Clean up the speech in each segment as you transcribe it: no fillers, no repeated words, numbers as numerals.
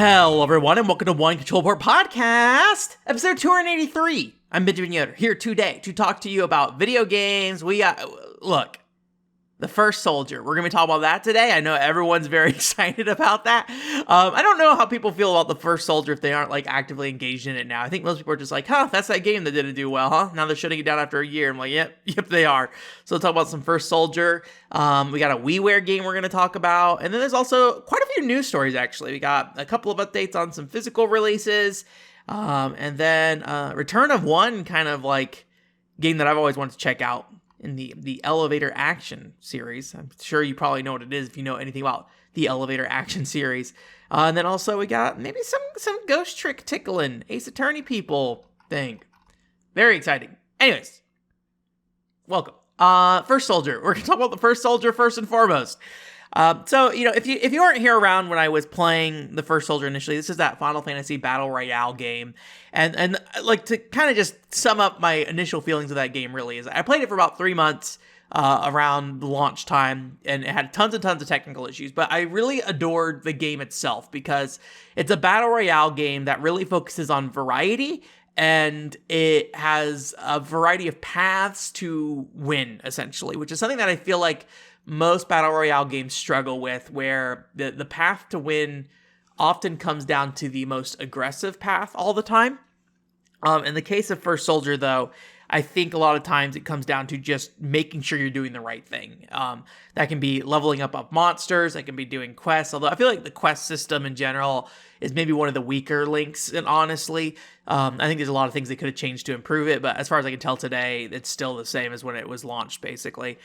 Hello, everyone, and welcome to One Control Board Podcast, episode 283. I'm Benjamin Yoder, here today to talk to you about video games. Look, The First Soldier. We're going to be talking about that today. I know everyone's very excited about that. I don't know how people feel about The First Soldier if they aren't, actively engaged in it now. I think most people are just like, that's that game that didn't do well, huh? Now they're shutting it down after a year. I'm like, yep, they are. So let's talk about some First Soldier. We got a WiiWare game we're going to talk about. And then there's also quite a few news stories, actually. We got a couple of updates on some physical releases. And then return of one kind of game that I've always wanted to check out in the Elevator Action series. I'm sure you probably know what it is if you know anything about the Elevator Action series. And then also we got maybe some ghost trick tickling, Ace Attorney people thing. Very exciting. Anyways, welcome. First Soldier. We're going to talk about The First Soldier first and foremost. So, if you weren't here around when I was playing The First Soldier initially, this is that Final Fantasy Battle Royale game. And to kind of just sum up my initial feelings of that game really is I played it for about 3 months around the launch time, and it had tons and tons of technical issues, but I really adored the game itself because it's a Battle Royale game that really focuses on variety, and it has a variety of paths to win, essentially, which is something that I feel like most Battle Royale games struggle with, where the path to win often comes down to the most aggressive path all the time. In the case of First Soldier, though, I think a lot of times it comes down to just making sure you're doing the right thing. That can be leveling up monsters, that can be doing quests, although I feel like the quest system in general is maybe one of the weaker links, and honestly, I think there's a lot of things they could have changed to improve it, but as far as I can tell today, it's still the same as when it was launched, basically.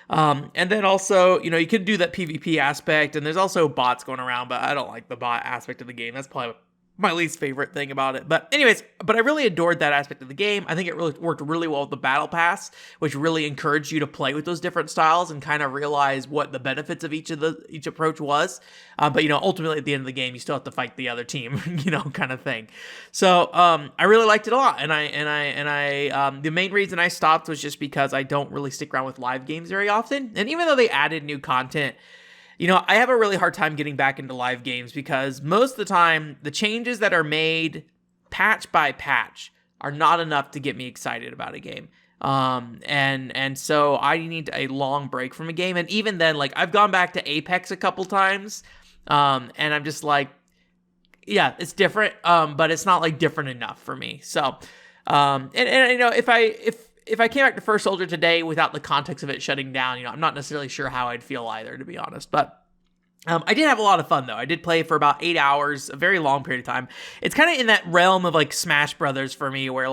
And then also, you could do that PvP aspect, and there's also bots going around, but I don't like the bot aspect of the game. That's probably my least favorite thing about it. But anyways, I really adored that aspect of the game. I think it really worked really well with the battle pass, which really encouraged you to play with those different styles and kind of realize what the benefits of each approach was. But ultimately at the end of the game, you still have to fight the other team, kind of thing. So I really liked it a lot, and I the main reason I stopped was just because I don't really stick around with live games very often. And even though they added new content, I have a really hard time getting back into live games because most of the time, the changes that are made patch by patch are not enough to get me excited about a game. And so I need a long break from a game. And even then, I've gone back to Apex a couple times, and I'm just like, yeah, it's different, but it's not different enough for me. So, if I came back to First Soldier today without the context of it shutting down, I'm not necessarily sure how I'd feel either, to be honest. But I did have a lot of fun, though. I did play for about 8 hours, a very long period of time. It's kind of in that realm of Smash Brothers for me, where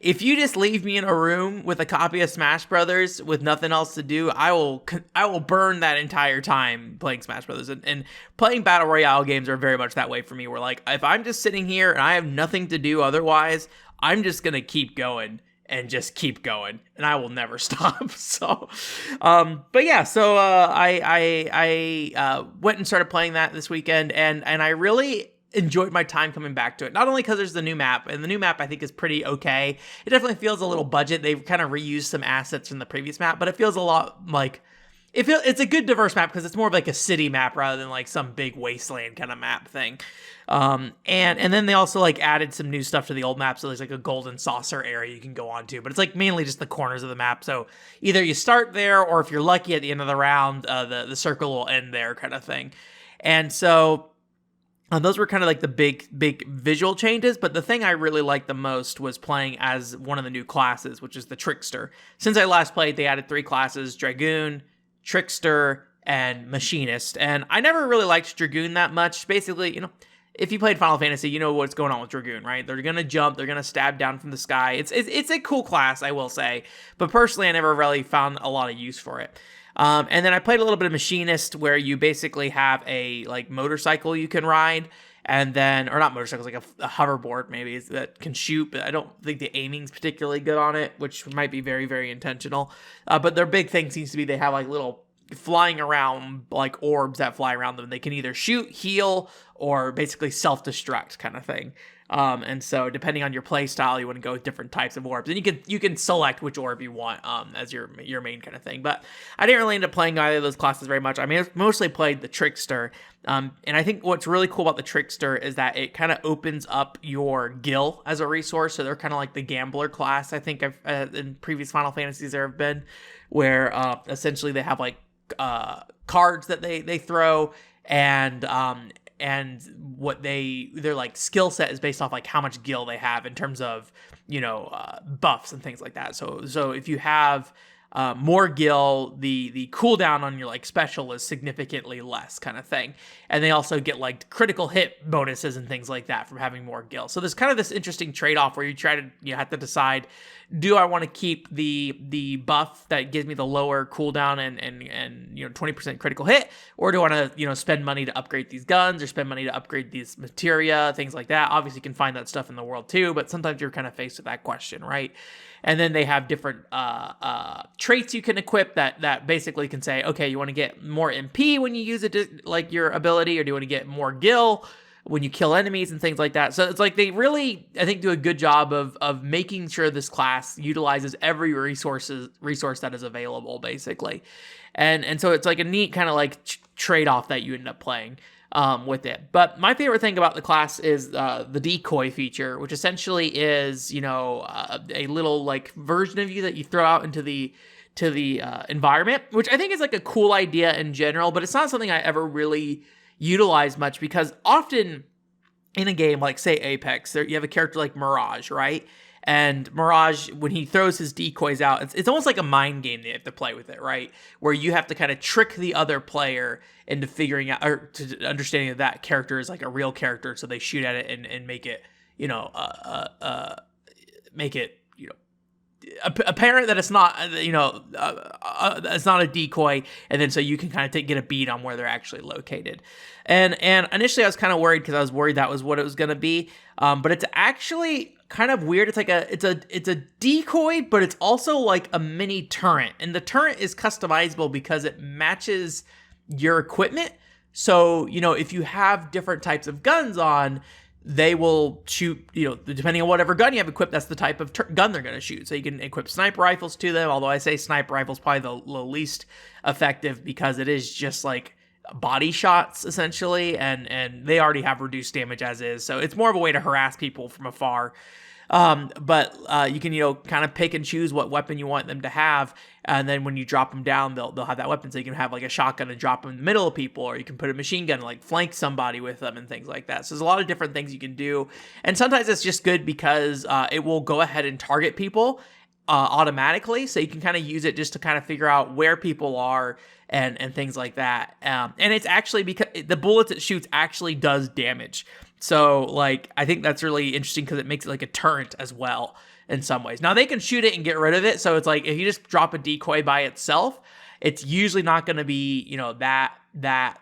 if you just leave me in a room with a copy of Smash Brothers with nothing else to do, I will burn that entire time playing Smash Brothers. And playing Battle Royale games are very much that way for me, where if I'm just sitting here and I have nothing to do otherwise, I'm just gonna keep going and just keep going, and I will never stop. So, but yeah, so I went and started playing that this weekend, and I really enjoyed my time coming back to it. Not only because there's the new map, and the new map I think is pretty okay. It definitely feels a little budget. They've kind of reused some assets from the previous map, but it feels a lot it's a good diverse map because it's more of a city map rather than some big wasteland kind of map thing. And then they also added some new stuff to the old map. So there's a golden saucer area you can go on to, but it's mainly just the corners of the map. So either you start there, or if you're lucky at the end of the round, the circle will end there kind of thing. And so those were kind of the big visual changes, but the thing I really liked the most was playing as one of the new classes, which is the Trickster. Since I last played, they added 3 classes: Dragoon, Trickster, and Machinist. And I never really liked Dragoon that much. Basically, if you played Final Fantasy, you know what's going on with Dragoon, right? They're going to jump, they're going to stab down from the sky. It's a cool class, I will say. But personally, I never really found a lot of use for it. And then I played a little bit of Machinist, where you basically have a motorcycle you can ride. And then, or not motorcycles, a hoverboard maybe that can shoot, but I don't think the aiming's particularly good on it, which might be very, very intentional. But their big thing seems to be they have little flying around orbs that fly around them. They can either shoot, heal, or basically self-destruct kind of thing. And so depending on your play style, you want to go with different types of orbs, and you can select which orb you want as your main kind of thing. But I didn't really end up playing either of those classes very much. I mean, I mostly played the Trickster, and I think what's really cool about the Trickster is that it kind of opens up your Gil as a resource. So they're kind of like the Gambler class. I think in previous Final Fantasies there have been, where essentially they have like cards that they throw, and what their like skill set is based off like how much gil they have in terms of, buffs and things like that. So if you have more gil, the cooldown on your like special is significantly less kind of thing. And they also get like critical hit bonuses and things like that from having more gil. So there's kind of this interesting trade-off where you have to decide, do I want to keep the buff that gives me the lower cooldown and 20% critical hit, or do I want to spend money to upgrade these guns or spend money to upgrade these materia, things like that. Obviously you can find that stuff in the world too, but sometimes you're kind of faced with that question, right? And then they have different traits you can equip that basically can say, okay, you want to get more MP when you use it, like your ability, or do you want to get more gil when you kill enemies and things like that. So it's like they really, I think, do a good job of making sure this class utilizes every resource that is available, basically. And so it's like a neat kind of like trade-off that you end up playing with it. But my favorite thing about the class is the decoy feature, which essentially is, a little like version of you that you throw out into the environment, which I think is like a cool idea in general, but it's not something I ever really utilize much, because often in a game like, say, Apex, you have a character like Mirage, right? And Mirage, when he throws his decoys out, it's almost like a mind game that you have to play with it, right? Where you have to kind of trick the other player into figuring out, or to understanding that character is like a real character, so they shoot at it and make it, apparent that it's not, it's not a decoy, and then so you can kind of get a beat on where they're actually located. And initially I was kind of worried, because I was worried that was what it was going to be, but it's actually kind of weird. It's like it's a decoy, but it's also like a mini turret, and the turret is customizable because it matches your equipment. So if you have different types of guns on, they will shoot, depending on whatever gun you have equipped, that's the type of gun they're going to shoot. So you can equip sniper rifles to them, although I say sniper rifles probably the least effective, because it is just like body shots essentially, and they already have reduced damage as is. So it's more of a way to harass people from afar. But you can, kind of pick and choose what weapon you want them to have. And then when you drop them down, they'll have that weapon. So you can have like a shotgun and drop them in the middle of people, or you can put a machine gun and like flank somebody with them and things like that. So there's a lot of different things you can do. And sometimes it's just good because it will go ahead and target people automatically. So you can kind of use it just to kind of figure out where people are and things like that. And it's actually, because the bullets it shoots actually does damage. So, like, I think that's really interesting because it makes it like a turret as well in some ways. Now, they can shoot it and get rid of it. So it's like, if you just drop a decoy by itself, it's usually not going to be, that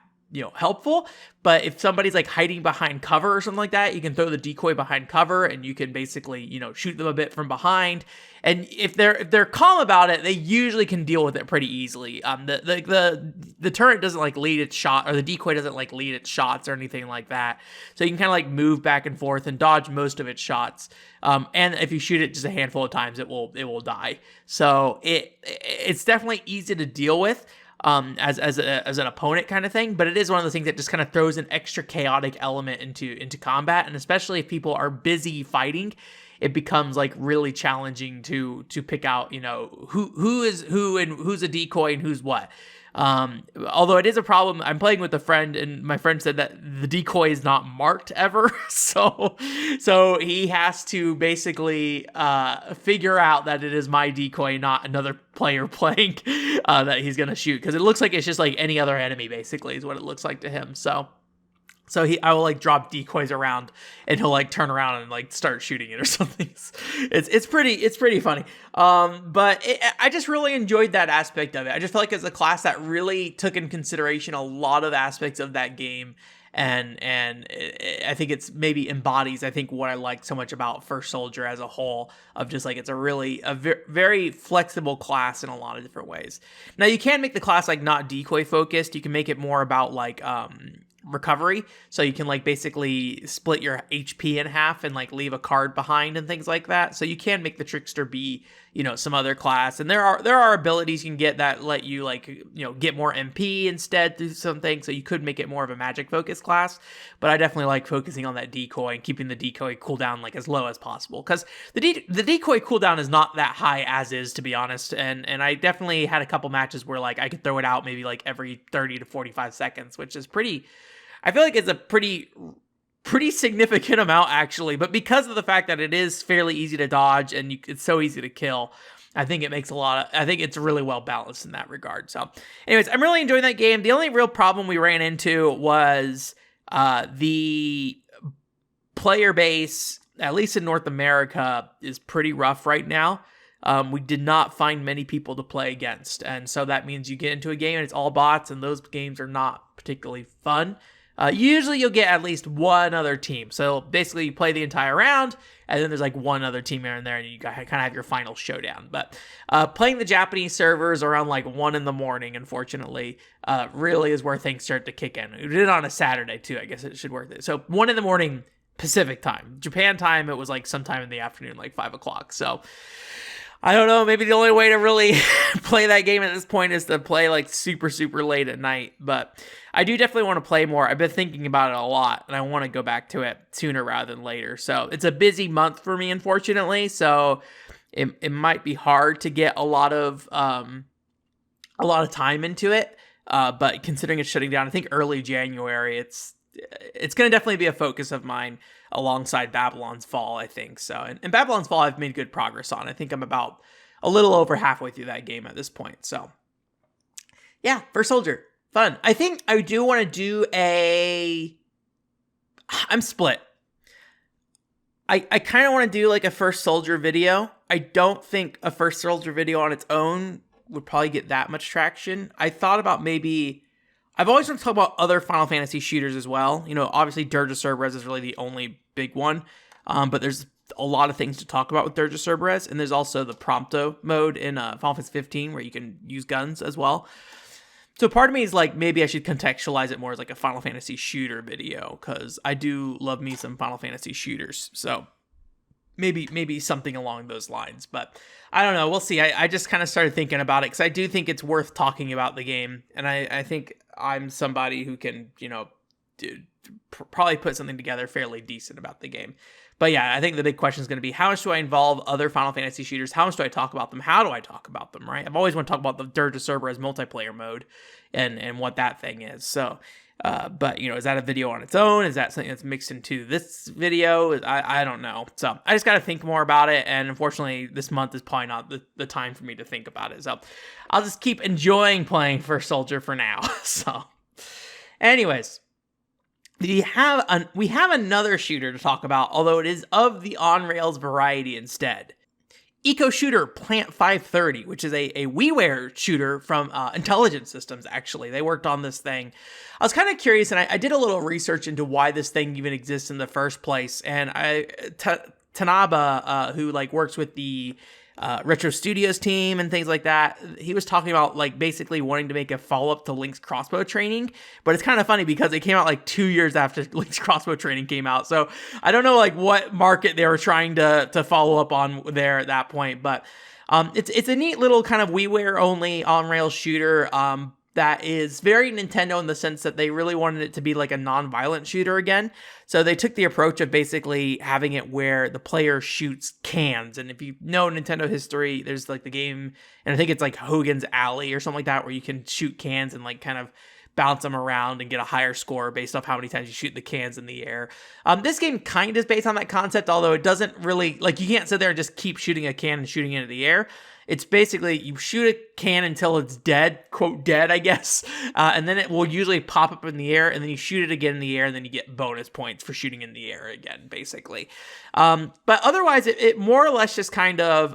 helpful. But if somebody's like hiding behind cover or something like that, you can throw the decoy behind cover, and you can basically, shoot them a bit from behind. And if they're calm about it, they usually can deal with it pretty easily. The turret doesn't like lead its shot, or the decoy doesn't like lead its shots or anything like that. So you can kind of like move back and forth and dodge most of its shots. And if you shoot it just a handful of times, it will die. So it's definitely easy to deal with as an opponent kind of thing, but it is one of the things that just kind of throws an extra chaotic element into combat, and especially if people are busy fighting, it becomes like really challenging to pick out who is who and who's a decoy and who's what. Although it is a problem, I'm playing with a friend, and my friend said that the decoy is not marked ever. So he has to basically figure out that it is my decoy, not another player playing, that he's going to shoot. Because it looks like it's just like any other enemy, basically, is what it looks like to him. So I will like drop decoys around, and he'll like turn around and like start shooting it or something. It's pretty funny. But I just really enjoyed that aspect of it. I just felt like it's a class that really took in consideration a lot of aspects of that game. And I think it's maybe embodies, I think, what I liked so much about First Soldier as a whole, of just like, it's a very flexible class in a lot of different ways. Now you can make the class like not decoy focused. You can make it more about like, recovery, so you can like basically split your HP in half and like leave a card behind and things like that. So you can make the trickster be, you know, some other class, and there are abilities you can get that let you like, you know, get more MP instead through something, so you could make it more of a magic focus class. But I definitely like focusing on that decoy and keeping the decoy cooldown like as low as possible, because the decoy cooldown is not that high as is, to be honest, and I definitely had a couple matches where like I could throw it out maybe like every 30 to 45 seconds, which is pretty, I feel like it's a pretty significant amount actually, but because of the fact that it is fairly easy to dodge and it's so easy to kill, I think it makes I think it's really well balanced in that regard. So anyways, I'm really enjoying that game. The only real problem we ran into was the player base, at least in North America, is pretty rough right now. We did not find many people to play against, and so that means you get into a game and it's all bots, and those games are not particularly fun. Usually you'll get at least one other team. So basically you play the entire round, and then there's like one other team here and there, and you kind of have your final showdown. But playing the Japanese servers around like 1 in the morning, unfortunately, really is where things start to kick in. We did it on a Saturday too, I guess it should work. So 1 in the morning Pacific time. Japan time, it was like sometime in the afternoon, like 5 o'clock. So I don't know, maybe the only way to really play that game at this point is to play like super, super late at night. But I do definitely want to play more. I've been thinking about it a lot, and I want to go back to it sooner rather than later. So it's a busy month for me, unfortunately. So it might be hard to get a lot of time into it. But considering it's shutting down, I think early January, it's going to definitely be a focus of mine alongside Babylon's Fall, I think. So, and Babylon's Fall, I've made good progress on. I think I'm about a little over halfway through that game at this point. So, yeah, First Soldier, fun. I think I do want to do I'm split. I kind of want to do like a First Soldier video. I don't think a First Soldier video on its own would probably get that much traction. I thought about I've always wanted to talk about other Final Fantasy shooters as well. You know, obviously Dirge of Cerberus is really the only big one, but there's a lot of things to talk about with Dirge of Cerberus, and there's also the Prompto mode in Final Fantasy 15 where you can use guns as well. So part of me is like, maybe I should contextualize it more as like a Final Fantasy shooter video, because I do love me some Final Fantasy shooters. So maybe something along those lines, but I don't know. We'll see. I just kind of started thinking about it because I do think it's worth talking about the game, and I think I'm somebody who can, you know, probably put something together fairly decent about the game. But yeah, I think the big question is going to be, how much do I involve other Final Fantasy shooters? How much do I talk about them? How do I talk about them, right? I've always wanted to talk about the Dirge of Cerberus multiplayer mode and what that thing is. So, but, you know, is that a video on its own? Is that something that's mixed into this video? I don't know. So I just got to think more about it. And unfortunately, this month is probably not the time for me to think about it. So I'll just keep enjoying playing First Soldier for now. So anyways, we have another shooter to talk about, although it is of the on-rails variety instead. Eco Shooter Plant 530, which is a WiiWare shooter from Intelligent Systems, actually. They worked on this thing. I was kind of curious, and I did a little research into why this thing even exists in the first place. And Tanaba, who like works with the Retro Studios team and things like that, he was talking about like basically wanting to make a follow-up to Link's Crossbow Training. But it's kind of funny because it came out like 2 years after Link's Crossbow Training came out, so I don't know like what market they were trying to follow up on there at that point. But it's a neat little kind of WiiWare only on-rail shooter that is very Nintendo in the sense that they really wanted it to be like a non-violent shooter again. So they took the approach of basically having it where the player shoots cans. And if you know Nintendo history, there's like the game, and I think it's like Hogan's Alley or something like that, where you can shoot cans and like kind of bounce them around and get a higher score based off how many times you shoot the cans in the air. This game kind of is based on that concept, although it doesn't really, like, you can't sit there and just keep shooting a can and shooting it into the air. It's basically you shoot a can until it's dead, quote dead, I guess, and then it will usually pop up in the air, and then you shoot it again in the air, and then you get bonus points for shooting in the air again, basically. But otherwise, it more or less just kind of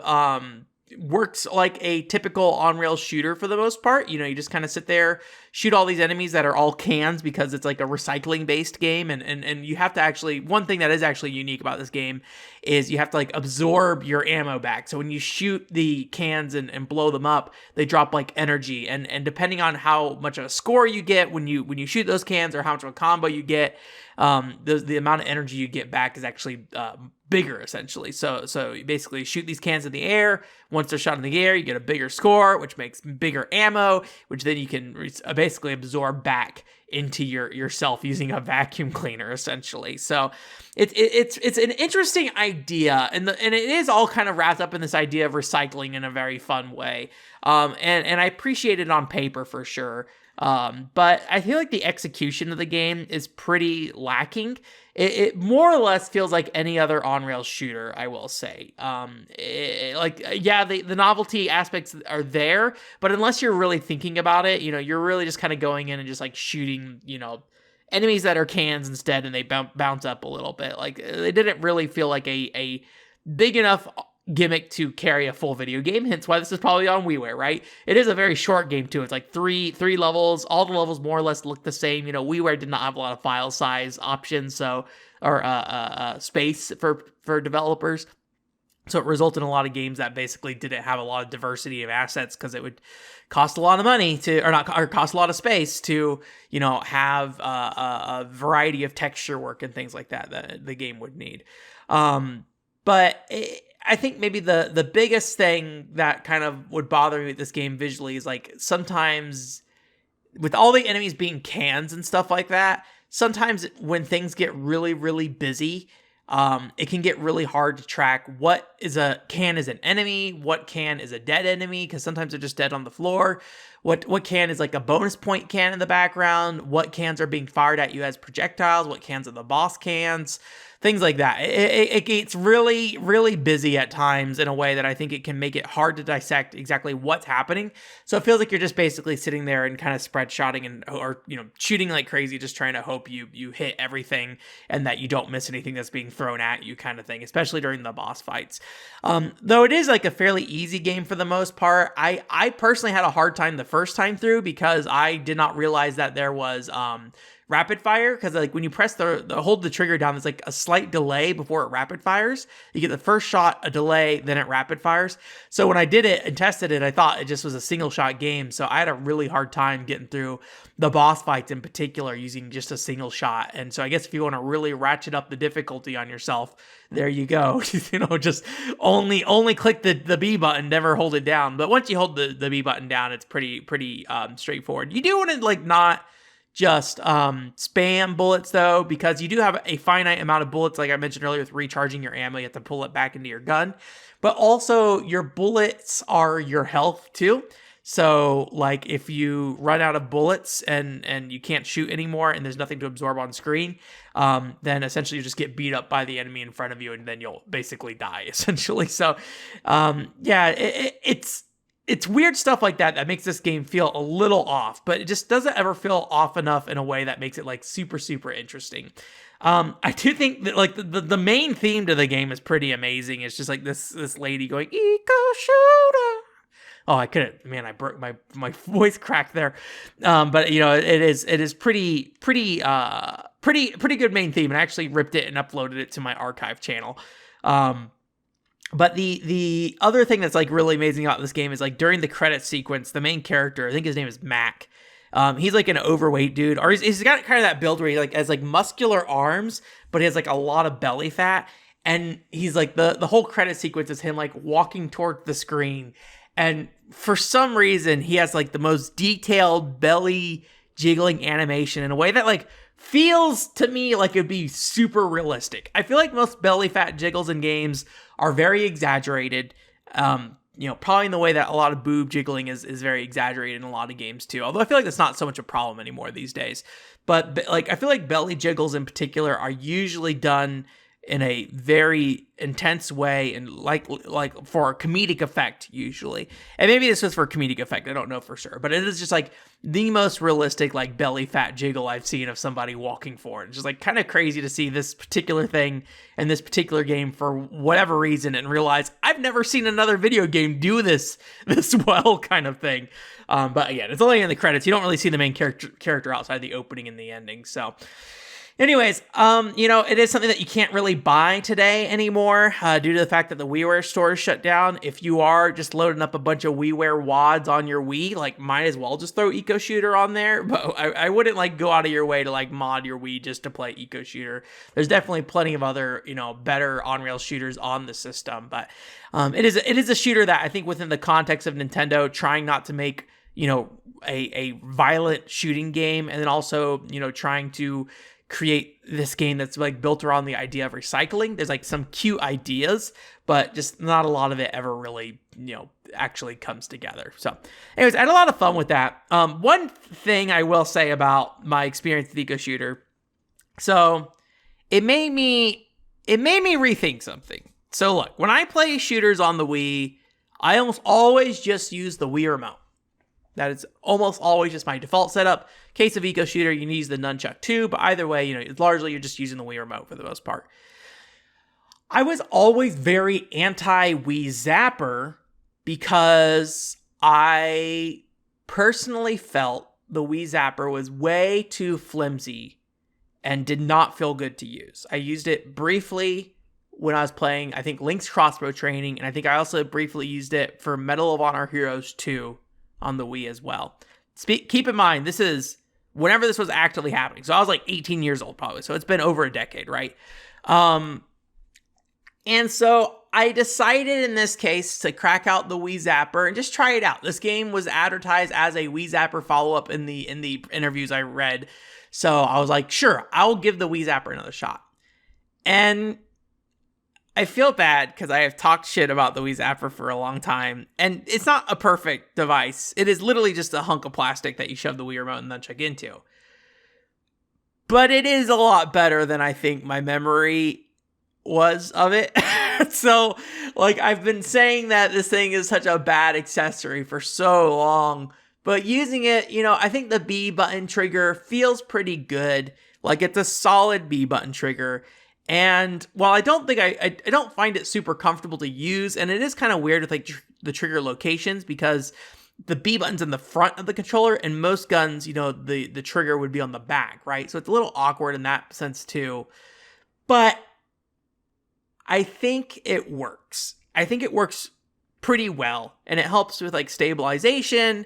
works like a typical on-rail shooter for the most part. You just kind of sit there, shoot all these enemies that are all cans because it's like a recycling-based game, and you have to actually, one thing that is actually unique about this game is you have to like absorb your ammo back. So when you shoot the cans and blow them up, they drop like energy, and depending on how much of a score you get when you shoot those cans, or how much of a combo you get, the amount of energy you get back is actually bigger, essentially. So you basically shoot these cans in the air. Once they're shot in the air, you get a bigger score, which makes bigger ammo, which then you can basically absorb back into yourself using a vacuum cleaner, essentially. So it's an interesting idea, and it is all kind of wrapped up in this idea of recycling in a very fun way. And I appreciate it on paper for sure. But I feel like the execution of the game is pretty lacking. It more or less feels like any other on-rail shooter, I will say. The novelty aspects are there, but unless you're really thinking about it, you're really just kind of going in and just like shooting, enemies that are cans instead, and they bounce up a little bit. Like, it didn't really feel like a big enough gimmick to carry a full video game, hence why this is probably on WiiWare, right? It is a very short game too. It's like three levels. All the levels more or less look the same. WiiWare did not have a lot of file size options, or space for developers. So it resulted in a lot of games that basically didn't have a lot of diversity of assets because it would cost a lot of money or cost a lot of space to, have a variety of texture work and things like that the game would need. I think maybe the biggest thing that kind of would bother me with this game visually is like sometimes with all the enemies being cans and stuff like that, sometimes when things get really, really busy, it can get really hard to track what is a can is an enemy, what can is a dead enemy, because sometimes they're just dead on the floor. What can is like a bonus point can in the background, what cans are being fired at you as projectiles, what cans are the boss cans, things like that. It gets really, really busy at times in a way that I think it can make it hard to dissect exactly what's happening. So it feels like you're just basically sitting there and kind of spread shotting or shooting like crazy, just trying to hope you hit everything and that you don't miss anything that's being thrown at you, kind of thing, especially during the boss fights. Though it is like a fairly easy game for the most part, I personally had a hard time the first time through because I did not realize that there was rapid fire, because like when you press hold the trigger down, there's like a slight delay before it rapid fires. You get the first shot, a delay, then it rapid fires. So when I did it and tested it, I thought it just was a single shot game. So I had a really hard time getting through the boss fights in particular using just a single shot. And so I guess if you want to really ratchet up the difficulty on yourself, there you go. Just only click the B button, never hold it down. But once you hold the B button down, it's pretty straightforward. You do want to like not just spam bullets though, because you do have a finite amount of bullets, like I mentioned earlier with recharging your ammo. You have to pull it back into your gun, but also your bullets are your health too. So like if you run out of bullets and you can't shoot anymore and there's nothing to absorb on screen, then essentially you just get beat up by the enemy in front of you and then you'll basically die essentially. So it's weird stuff like that makes this game feel a little off, but it just doesn't ever feel off enough in a way that makes it like super, super interesting. I do think that like the main theme to the game is pretty amazing. It's just like this lady going, "Eco shooter." Oh, I couldn't, man, I broke my voice cracked there. But it is pretty good main theme, and I actually ripped it and uploaded it to my archive channel. But the other thing that's like really amazing about this game is like during the credit sequence, the main character, I think his name is Mac. He's like an overweight dude, or he's got kind of that build where he like has like muscular arms, but he has like a lot of belly fat. And he's like the whole credit sequence is him like walking toward the screen. And for some reason, he has like the most detailed belly jiggling animation in a way that like feels to me like it'd be super realistic. I feel like most belly fat jiggles in games are very exaggerated. Probably in the way that a lot of boob jiggling is very exaggerated in a lot of games too. Although I feel like that's not so much a problem anymore these days. But like I feel like belly jiggles in particular are usually done in a very intense way and like for a comedic effect usually. And maybe this was for comedic effect, I don't know for sure, but it is just like the most realistic like belly fat jiggle I've seen of somebody walking forward. It's just like kind of crazy to see this particular thing in this particular game for whatever reason and realize I've never seen another video game do this well kind of thing. But again, it's only in the credits. You don't really see the main character outside the opening and the ending. So anyways, it is something that you can't really buy today anymore due to the fact that the WiiWare store is shut down. If you are just loading up a bunch of WiiWare wads on your Wii, like might as well just throw Eco Shooter on there. But I wouldn't like go out of your way to like mod your Wii just to play Eco Shooter. There's definitely plenty of other, better on-rail shooters on the system. But it is a shooter that I think within the context of Nintendo trying not to make, a violent shooting game, and then also, trying to create this game that's like built around the idea of recycling. There's like some cute ideas, but just not a lot of it ever really, actually comes together. So anyways, I had a lot of fun with that. One thing I will say about my experience with Eco Shooter, so it made me rethink something. So look, when I play shooters on the Wii, I almost always just use the Wii remote. That is almost always just my default setup. Case of Eco Shooter, you can use the nunchuck too, but either way, it's largely you're just using the Wii remote for the most part. I was always very anti-Wii Zapper because I personally felt the Wii Zapper was way too flimsy and did not feel good to use. I used it briefly when I was playing, I think, Link's Crossbow Training, and I think I also briefly used it for Medal of Honor Heroes 2 on the Wii as well. Keep in mind, this is whenever this was actively happening. So I was like 18 years old probably. So it's been over a decade, right? And so I decided in this case to crack out the Wii Zapper and just try it out. This game was advertised as a Wii Zapper follow-up in the interviews I read. So I was like, sure, I'll give the Wii Zapper another shot. And I feel bad because I have talked shit about the Wii Zapper for a long time, and it's not a perfect device. It is literally just a hunk of plastic that you shove the Wii remote and nunchuck into. But it is a lot better than I think my memory was of it. So, like, I've been saying that this thing is such a bad accessory for so long, but using it, I think the B button trigger feels pretty good. Like, it's a solid B button trigger. And while I don't think I don't find it super comfortable to use, and it is kind of weird with like the trigger locations because the B button's in the front of the controller, and most guns, the trigger would be on the back, right? So it's a little awkward in that sense too. But I think it works. I think it works pretty well, and it helps with like stabilization,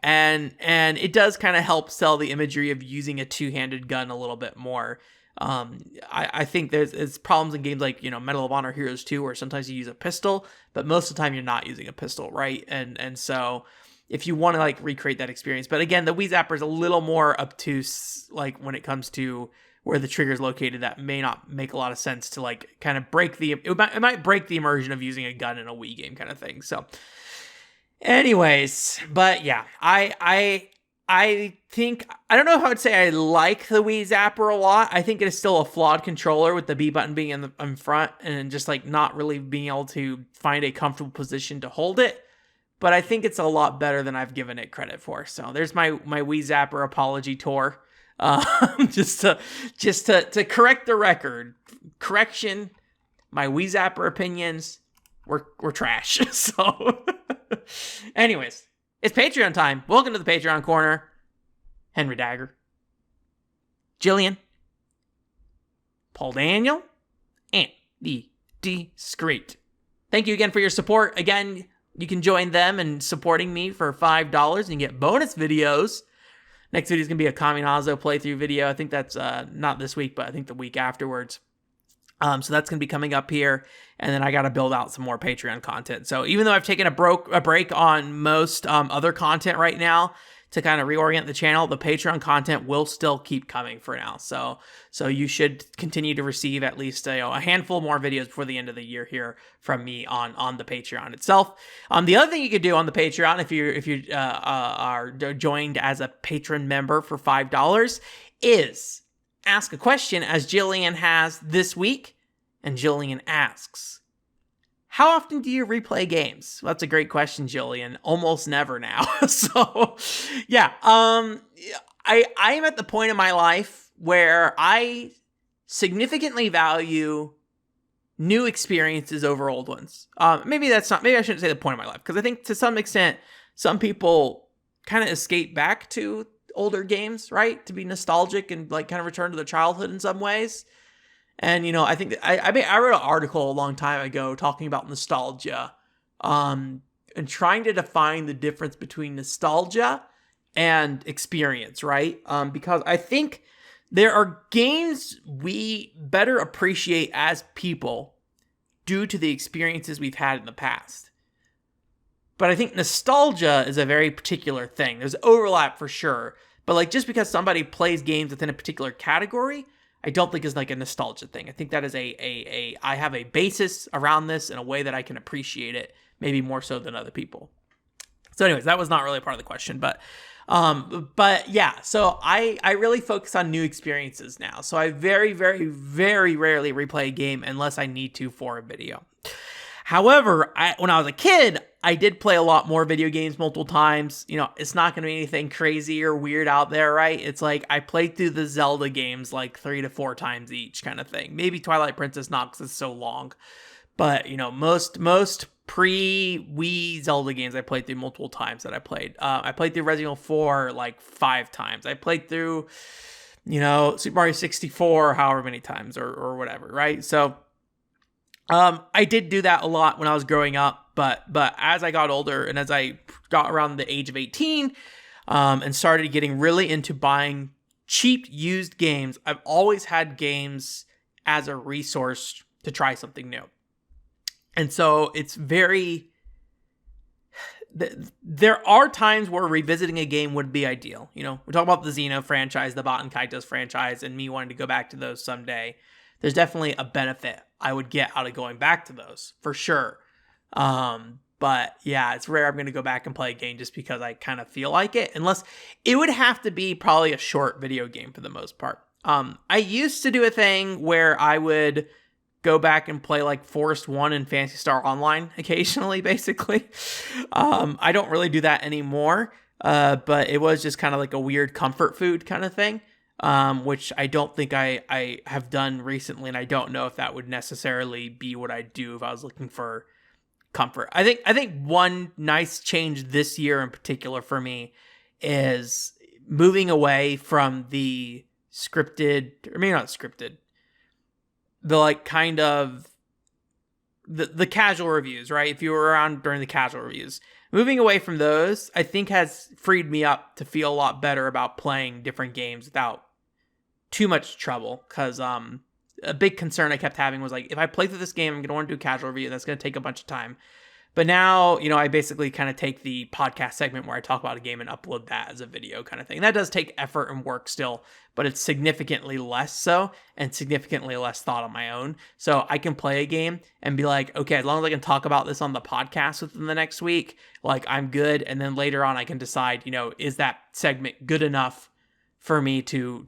and it does kind of help sell the imagery of using a two-handed gun a little bit more. I think there's problems in games like, Medal of Honor Heroes 2 where sometimes you use a pistol, but most of the time you're not using a pistol, right? And so if you want to like recreate that experience, but again, the Wii Zapper is a little more obtuse, like when it comes to where the trigger is located, that may not make a lot of sense to like kind of it might break the immersion of using a gun in a Wii game kind of thing. So anyways, but yeah, I think, I don't know if I would say I like the Wii Zapper a lot. I think it is still a flawed controller with the B button being in front and just like not really being able to find a comfortable position to hold it. But I think it's a lot better than I've given it credit for. So there's my Wii Zapper apology tour. Just to correct the record. Correction, my Wii Zapper opinions were trash. So anyways. It's Patreon time. Welcome to the Patreon corner. Henry Dagger, Jillian, Paul Daniel, and the Discreet. Thank you again for your support. Again, you can join them in supporting me for $5 and get bonus videos. Next video is going to be a Kaminazo playthrough video. I think that's not this week, but I think the week afterwards. So that's going to be coming up here, and then I got to build out some more Patreon content. So even though I've taken a break on most other content right now to kind of reorient the channel, the Patreon content will still keep coming for now. So you should continue to receive at least a handful more videos before the end of the year here from me on the Patreon itself. The other thing you could do on the Patreon if you are joined as a patron member for $5 is ask a question, as Jillian has this week. And Jillian asks, how often do you replay games? Well, that's a great question, Jillian. Almost never now. So, yeah. I am at the point in my life where I significantly value new experiences over old ones. Maybe I shouldn't say the point of my life, because I think to some extent, some people kind of escape back to older games, right? To be nostalgic and like kind of return to their childhood in some ways. And, I think that I wrote an article a long time ago talking about nostalgia, and trying to define the difference between nostalgia and experience, right? Because I think there are games we better appreciate as people due to the experiences we've had in the past. But I think nostalgia is a very particular thing. There's overlap for sure. But like, just because somebody plays games within a particular category, I don't think is like a nostalgia thing. I think that is I have a basis around this in a way that I can appreciate it, maybe more so than other people. So anyways, that was not really a part of the question, but yeah, so I really focus on new experiences now. So I very, very, very rarely replay a game unless I need to for a video. However, when I was a kid, I did play a lot more video games multiple times. It's not going to be anything crazy or weird out there, right? It's like I played through the Zelda games like 3 to 4 times each kind of thing. Maybe Twilight Princess not, because it's so long. But, most pre-Wii Zelda games I played through multiple times that I played. I played through Resident Evil 4 like 5 times. I played through, Super Mario 64 however many times or whatever, right? So I did do that a lot when I was growing up, but as I got older and as I got around the age of 18, and started getting really into buying cheap used games, I've always had games as a resource to try something new. And so it's there are times where revisiting a game would be ideal. We talk about the Xeno franchise, the Baten Kaitos franchise, and me wanting to go back to those someday. There's definitely a benefit I would get out of going back to those, for sure. But yeah, it's rare I'm going to go back and play a game just because I kind of feel like it, unless it would have to be probably a short video game for the most part. I used to do a thing where I would go back and play like Forest 1 and Phantasy Star Online occasionally, basically. I don't really do that anymore, but it was just kind of like a weird comfort food kind of thing. Which I don't think I have done recently, and I don't know if that would necessarily be what I'd do if I was looking for comfort. I think one nice change this year in particular for me is moving away from the scripted, or maybe not scripted, the like kind of the casual reviews, right? If you were around during the casual reviews, moving away from those, I think has freed me up to feel a lot better about playing different games without too much trouble. Because a big concern I kept having was like, if I play through this game, I'm going to want to do a casual review. That's going to take a bunch of time. But now, I basically kind of take the podcast segment where I talk about a game and upload that as a video kind of thing. And that does take effort and work still, but it's significantly less so and significantly less thought on my own. So I can play a game and be like, okay, as long as I can talk about this on the podcast within the next week, like I'm good. And then later on I can decide, is that segment good enough for me to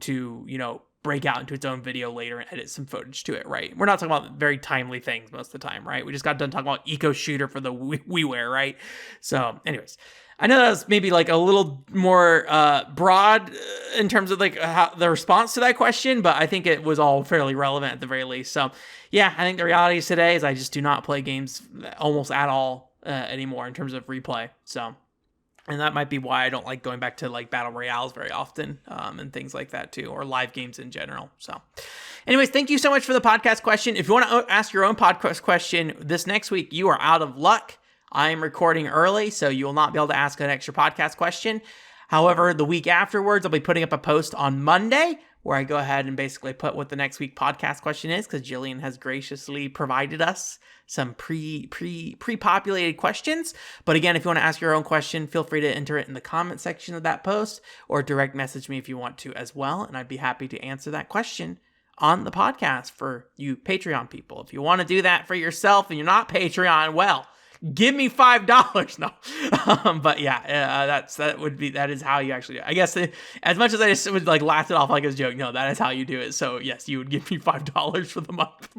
break out into its own video later and edit some footage to it, right? We're not talking about very timely things most of the time, right? We just got done talking about Eco Shooter for the WiiWare, right? So anyways, I know that was maybe like a little more broad in terms of like how the response to that question, but I think it was all fairly relevant at the very least. So yeah, I think the reality today is I just do not play games almost at all anymore in terms of replay. So, and that might be why I don't like going back to like battle royales very often, and things like that too, or live games in general. So anyways, thank you so much for the podcast question. If you want to ask your own podcast question this next week, you are out of luck. I am recording early, so you will not be able to ask an extra podcast question. However, the week afterwards, I'll be putting up a post on Monday where I go ahead and basically put what the next week podcast question is, because Jillian has graciously provided us some pre-populated questions. But again, if you want to ask your own question, feel free to enter it in the comment section of that post or direct message me if you want to as well. And I'd be happy to answer that question on the podcast for you Patreon people. If you want to do that for yourself and you're not Patreon, well, give me $5. No. But yeah, that is how you actually do it. I guess as much as I just would like laugh it off like it was a joke, no, that is how you do it. So yes, you would give me $5 for the month,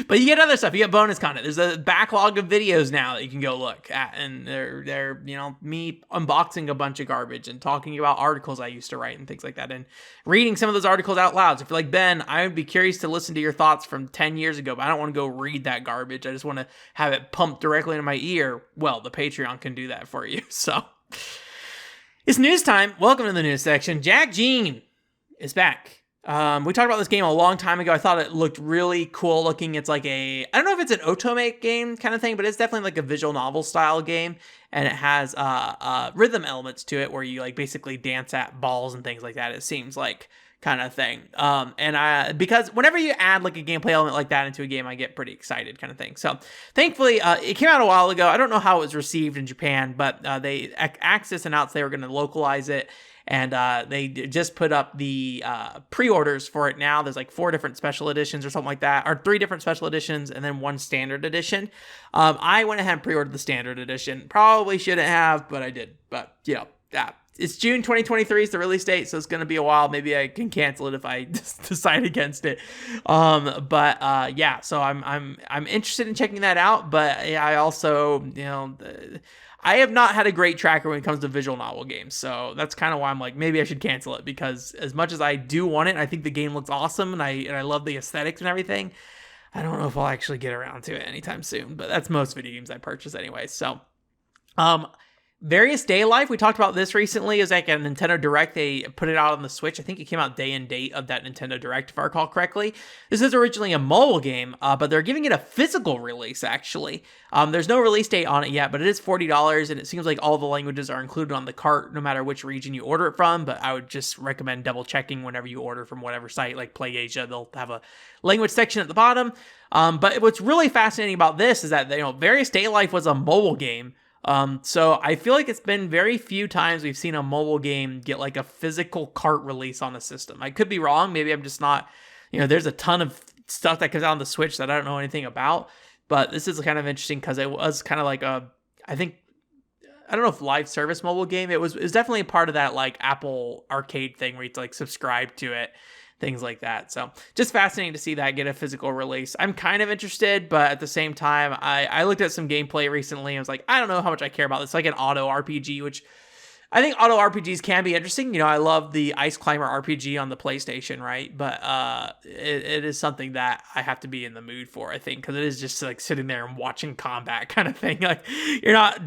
but you get other stuff. You get bonus content. There's a backlog of videos now that you can go look at, and they're me unboxing a bunch of garbage and talking about articles I used to write and things like that, and reading some of those articles out loud. So if you're like, Ben, I would be curious to listen to your thoughts from 10 years ago, but I don't want to go read that garbage. I just want to have it pumped directly into my ear. Well, the Patreon can do that for you. So it's news time. Welcome to the news section. Jeanne is back. We talked about this game a long time ago. I thought it looked really cool looking. It's like I don't know if it's an otome game kind of thing, but it's definitely like a visual novel style game. And it has rhythm elements to it where you like basically dance at balls and things like that, it seems like, kind of thing. Because whenever you add like a gameplay element like that into a game, I get pretty excited, kind of thing. So thankfully, it came out a while ago. I don't know how it was received in Japan, but Axis announced they were going to localize it. And they just put up the pre-orders for it now. There's like 4 different special editions or something like that, or 3 different special editions and then 1 standard edition. I went ahead and pre-ordered the standard edition. Probably shouldn't have, but I did. But it's June 2023 is the release date, so it's going to be a while. Maybe I can cancel it if I decide against it. So I'm interested in checking that out. But I also I have not had a great tracker when it comes to visual novel games. So that's kind of why I'm like, maybe I should cancel it, because as much as I do want it, I think the game looks awesome and I love the aesthetics and everything. I don't know if I'll actually get around to it anytime soon, but that's most video games I purchase anyway. So, Various Day Life, we talked about this recently, is like a Nintendo Direct. They put it out on the Switch. I think it came out day and date of that Nintendo Direct, if I recall correctly. This is originally a mobile game, but they're giving it a physical release, actually. There's no release date on it yet, but it is $40, and it seems like all the languages are included on the cart, no matter which region you order it from, but I would just recommend double-checking whenever you order from whatever site, like PlayAsia. They'll have a language section at the bottom. But what's really fascinating about this is that, Various Day Life was a mobile game. So I feel like it's been very few times we've seen a mobile game get like a physical cart release on a system. I could be wrong. Maybe I'm just not, there's a ton of stuff that comes out on the Switch that I don't know anything about, but this is kind of interesting because it was kind of like I don't know if live service mobile game. It was definitely a part of that like Apple Arcade thing where you like subscribe to it. Things like that. So just fascinating to see that get a physical release. I'm kind of interested, but at the same time, I looked at some gameplay recently and was like, I don't know how much I care about this. It's like an auto RPG, which I think auto RPGs can be interesting. I love the Ice Climber RPG on the PlayStation, right? But it is something that I have to be in the mood for, I think, because it is just like sitting there and watching combat kind of thing. Like you're not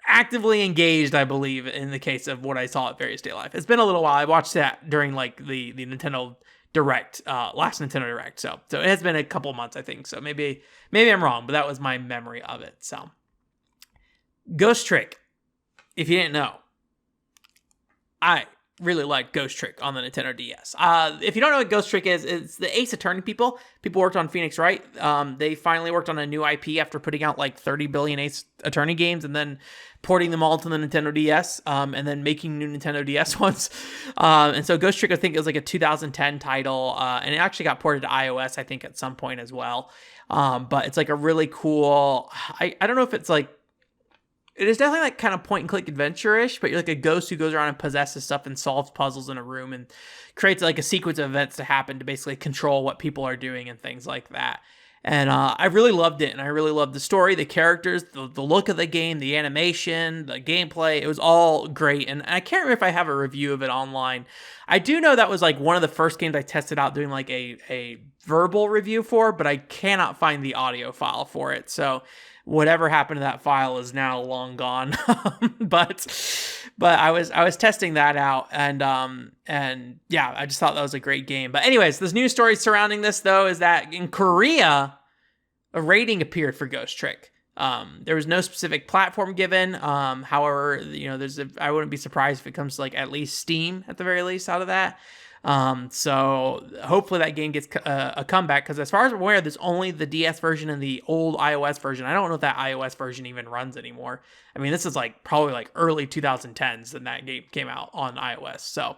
actively engaged, I believe, in the case of what I saw at Various Day Life. It's been a little while. I watched that during like the Nintendo Direct, last Nintendo Direct. So it has been a couple months, I think. So maybe I'm wrong, but that was my memory of it. So Ghost Trick, if you didn't know, I really like Ghost Trick on the Nintendo DS. If you don't know what Ghost Trick is, it's the Ace Attorney people. People worked on Phoenix Wright. They finally worked on a new IP after putting out like 30 billion Ace Attorney games and then porting them all to the Nintendo DS, and then making new Nintendo DS ones. And so Ghost Trick, I think it was like a 2010 title, and it actually got ported to iOS, I think, at some point as well. But it's like a really cool, I don't know if it's like, it is definitely like kind of point and click adventure-ish, but you're like a ghost who goes around and possesses stuff and solves puzzles in a room and creates like a sequence of events to happen to basically control what people are doing and things like that. And I really loved it, and I really loved the story, the characters, the look of the game, the animation, the gameplay. It was all great, and I can't remember if I have a review of it online. I do know that was like one of the first games I tested out doing like a verbal review for, but I cannot find the audio file for it. So whatever happened to that file is now long gone. but I was testing that out, and yeah, I just thought that was a great game. But anyways, this news story surrounding this though is that in Korea, a rating appeared for Ghost Trick. There was no specific platform given. However, I wouldn't be surprised if it comes to like at least Steam at the very least out of that. So hopefully that game gets a comeback, because as far as I'm aware, there's only the DS version and the old iOS version. I don't know if that iOS version even runs anymore. I mean, this is like probably like early 2010s when that game came out on iOS. So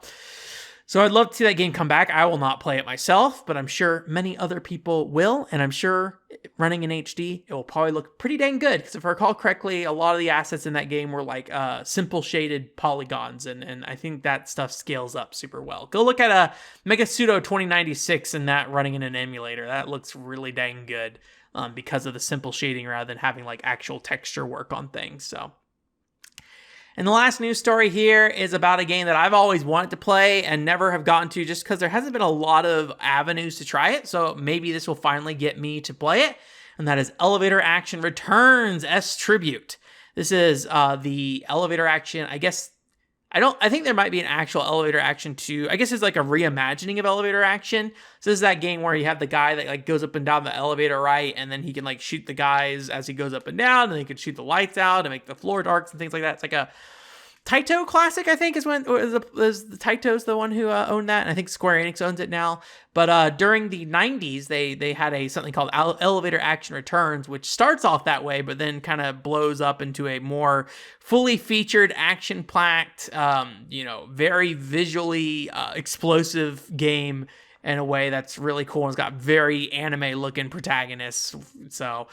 So I'd love to see that game come back. I will not play it myself, but I'm sure many other people will. And I'm sure running in HD, it will probably look pretty dang good. Because if I recall correctly, a lot of the assets in that game were like simple shaded polygons. And I think that stuff scales up super well. Go look at a Mega Pseudo 2096 and that running in an emulator. That looks really dang good because of the simple shading rather than having like actual texture work on things. So. And the last news story here is about a game that I've always wanted to play and never have gotten to just because there hasn't been a lot of avenues to try it. So maybe this will finally get me to play it. And that is Elevator Action Returns S Tribute. This is the Elevator Action, I think there might be an actual Elevator Action 2. I guess it's like a reimagining of Elevator Action. So this is that game where you have the guy that like goes up and down the elevator, right? And then he can like shoot the guys as he goes up and down, and he can shoot the lights out and make the floor darks and things like that. It's like a Taito classic, I think, is the Taito's the one who owned that, and I think Square Enix owns it now. But during the 90s, they had something called Elevator Action Returns, which starts off that way, but then kind of blows up into a more fully featured, action-packed, very visually explosive game in a way that's really cool. It's got very anime-looking protagonists, so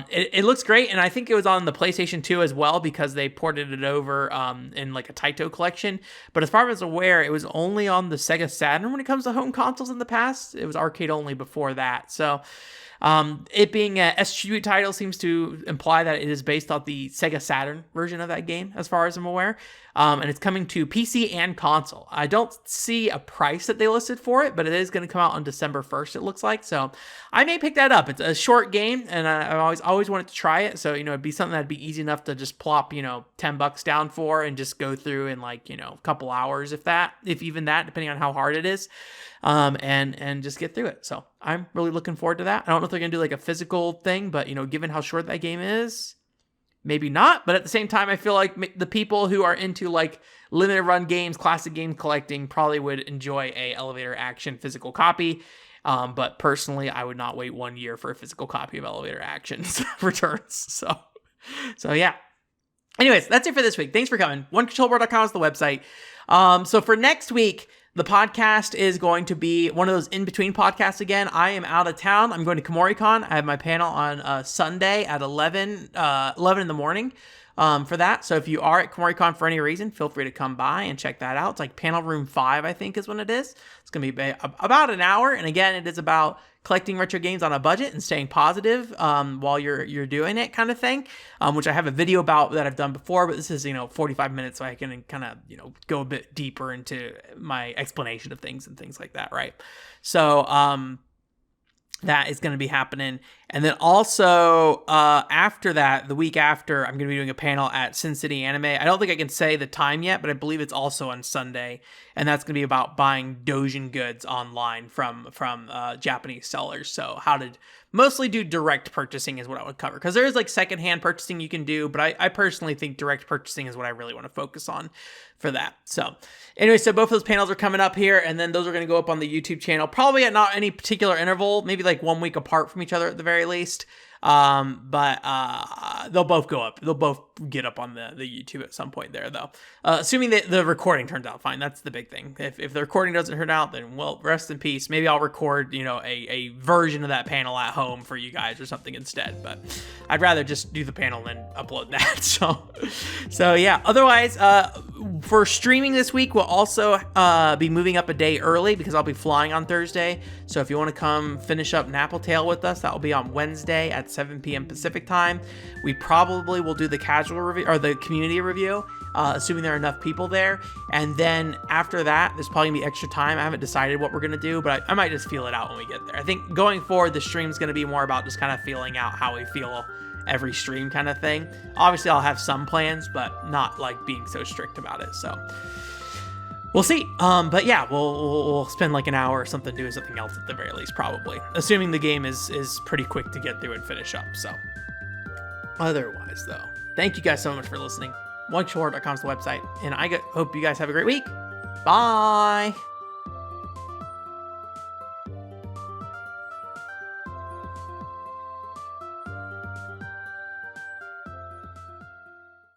it looks great, and I think it was on the PlayStation 2 as well because they ported it over in like a Taito collection. But as far as I'm aware, it was only on the Sega Saturn when it comes to home consoles in the past. It was arcade only before that, so it being a S-Tribute title seems to imply that it is based off the Sega Saturn version of that game, as far as I'm aware. And it's coming to PC and console. I don't see a price that they listed for it, but it is going to come out on December 1st, it looks like. So I may pick that up. It's a short game, and I always wanted to try it. So, it'd be something that'd be easy enough to just plop, $10 down for and just go through in like, a couple hours, if even that, depending on how hard it is. And just get through it. So I'm really looking forward to that. I don't know if they're going to do like a physical thing, but given how short that game is, maybe not. But at the same time, I feel like the people who are into like limited run games, classic game collecting probably would enjoy a Elevator Action physical copy. But personally, I would not wait 1 year for a physical copy of Elevator Action Returns. So yeah. Anyways, that's it for this week. Thanks for coming. OneControlBoard.com is the website. So for next week, the podcast is going to be one of those in-between podcasts again. I am out of town. I'm going to KomoriCon. I have my panel on Sunday at 11 in the morning for that. So if you are at KomoriCon for any reason, feel free to come by and check that out. It's like panel room 5, I think is when it is. It's going to be about an hour. And again, it is about collecting retro games on a budget and staying positive while you're doing it, kind of thing, which I have a video about that I've done before, but this is 45 minutes, so I can kind of go a bit deeper into my explanation of things and things like that, right? So that is going to be happening. And then also after that, the week after, I'm going to be doing a panel at Sin City Anime. I don't think I can say the time yet, but I believe it's also on Sunday. And that's going to be about buying doujin goods online from Japanese sellers. So how to mostly do direct purchasing is what I would cover. Because there is like secondhand purchasing you can do, but I personally think direct purchasing is what I really want to focus on for that. So anyway, so both of those panels are coming up here, and then those are going to go up on the YouTube channel, probably at not any particular interval, maybe like 1 week apart from each other at the very least. But they'll both go up. They'll both get up on the YouTube at some point there, though. Assuming that the recording turns out fine. That's the big thing. If the recording doesn't turn out, then, well, rest in peace. Maybe I'll record, a version of that panel at home for you guys or something instead. But I'd rather just do the panel and upload that. So yeah. Otherwise, for streaming this week, we'll also be moving up a day early because I'll be flying on Thursday. So if you want to come finish up Napple Tale with us, that will be on Wednesday at 7 p.m. Pacific time. We probably will do the casual review or the community review, assuming there are enough people there. And then after that, there's probably gonna be extra time. I haven't decided what we're gonna do, but I might just feel it out when we get there. I think going forward, the stream's gonna be more about just kind of feeling out how we feel every stream kind of thing. Obviously, I'll have some plans, but not like being so strict about it. So we'll see. But yeah, we'll spend like an hour or something doing something else at the very least, probably. Assuming the game is pretty quick to get through and finish up. So otherwise, though, thank you guys so much for listening. OneControlBoard.com is the website. And I hope you guys have a great week. Bye.